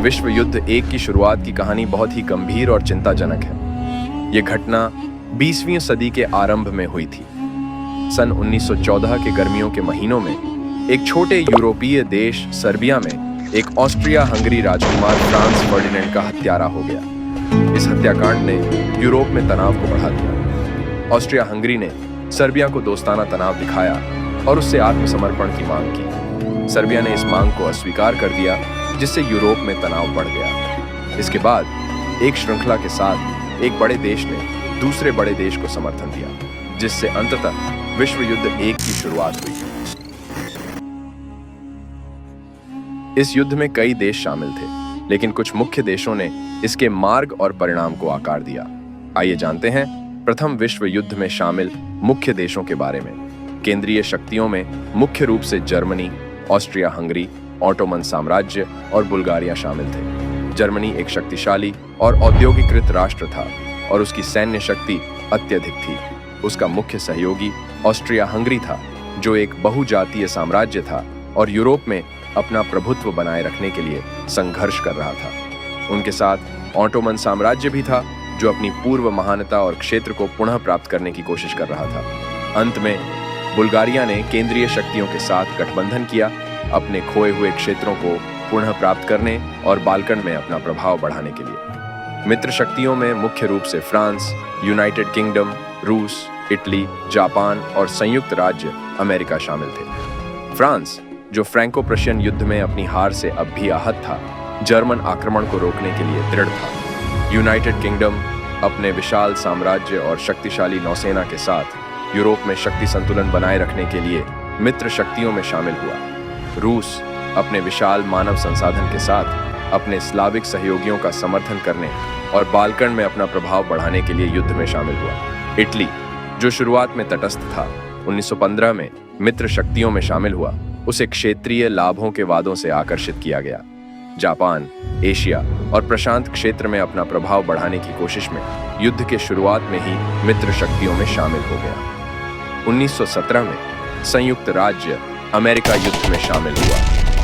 विश्व युद्ध एक की शुरुआत की कहानी बहुत ही गंभीर और चिंताजनक है। ये घटना 20वीं सदी के आरंभ में हुई थी। सन 1914 के गर्मियों के महीनों में एक छोटे यूरोपीय देश सर्बिया में एक ऑस्ट्रिया हंगरी राजकुमार फ्रांस फर्डिनेंड का हत्यारा हो गया। इस हत्याकांड ने यूरोप में तनाव को बढ़ा दिया। ऑस्ट्रिया हंगरी ने सर्बिया को दोस्ताना तनाव दिखाया और उससे आत्मसमर्पण की मांग की। सर्बिया ने इस मांग को अस्वीकार कर दिया, जिससे यूरोप में तनाव बढ़ गया। इसके बाद एक श्रृंखला के साथ एक बड़े देश ने दूसरे बड़े देश को समर्थन दिया, जिससे अंततः विश्व युद्ध एक की शुरुआत हुई। इस युद्ध में कई देश शामिल थे, लेकिन कुछ मुख्य देशों ने इसके मार्ग और परिणाम को आकार दिया। आइए जानते हैं प्रथम विश्व युद्ध में शामिल मुख्य देशों के बारे में। केंद्रीय शक्तियों में मुख्य रूप से जर्मनी, ऑस्ट्रिया हंगरी, ऑटोमन साम्राज्य और बुल्गारिया शामिल थे। जर्मनी एक शक्तिशाली और औद्योगिकृत राष्ट्र था और उसकी सैन्य शक्ति अत्यधिक थी। उसका मुख्य सहयोगी ऑस्ट्रिया हंगरी था, जो एक बहुजातीय साम्राज्य था और यूरोप में अपना प्रभुत्व बनाए रखने के लिए संघर्ष कर रहा था। उनके साथ ऑटोमन साम्राज्य भी था, जो अपनी पूर्व महानता और क्षेत्र को पुनः प्राप्त करने की कोशिश कर रहा था। अंत में बुल्गारिया ने केंद्रीय शक्तियों के साथ गठबंधन किया, अपने खोए हुए क्षेत्रों को पुनः प्राप्त करने और बाल्कन में अपना प्रभाव बढ़ाने के लिए। मित्र शक्तियों में मुख्य रूप से फ्रांस, यूनाइटेड किंगडम, रूस, इटली, जापान और संयुक्त राज्य अमेरिका शामिल थे। फ्रांस, जो फ्रैंको प्रशियन युद्ध में अपनी हार से अब भी आहत था, जर्मन आक्रमण को रोकने के लिए दृढ़ था। यूनाइटेड किंगडम अपने विशाल साम्राज्य और शक्तिशाली नौसेना के साथ यूरोप में शक्ति संतुलन बनाए रखने के लिए मित्र शक्तियों में शामिल हुआ। रूस अपने विशाल मानव संसाधन के साथ अपने स्लाविक सहयोगियों का समर्थन करने और बाल्कन में अपना प्रभाव बढ़ाने के लिए युद्ध में शामिल हुआ। इटली, जो शुरुआत में तटस्थ था, 1915 में मित्र शक्तियों में शामिल हुआ। उसे क्षेत्रीय लाभों के वादों से आकर्षित किया गया। जापान, एशिया और प्रशांत क्षेत्र में अपना प्रभाव बढ़ाने की कोशिश में युद्ध के शुरुआत में ही मित्र शक्तियों में शामिल हो गया। 1917 में संयुक्त राज्य अमेरिका युद्ध में शामिल हुआ।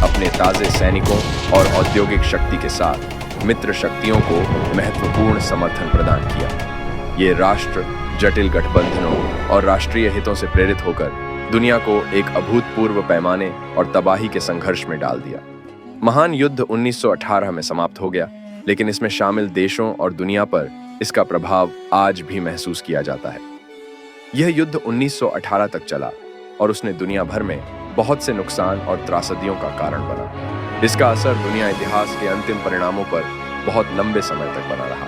अपने ताजे सैनिकों और औद्योगिक शक्ति के साथ मित्र शक्तियों को महत्वपूर्ण समर्थन प्रदान किया। ये राष्ट्र जटिल गठबंधनों और राष्ट्रीय हितों से प्रेरित होकर दुनिया को एक अभूतपूर्व पैमाने और तबाही के संघर्ष में डाल दिया। महान युद्ध 1918 में समाप्त हो गया, लेकिन इसमें शामिल देशों और दुनिया पर इसका प्रभाव आज भी महसूस किया जाता है। यह युद्ध 1918 तक चला और उसने दुनिया भर में बहुत से नुकसान और त्रासदियों का कारण बना। इसका असर दुनिया इतिहास के अंतिम परिणामों पर बहुत लंबे समय तक बना रहा।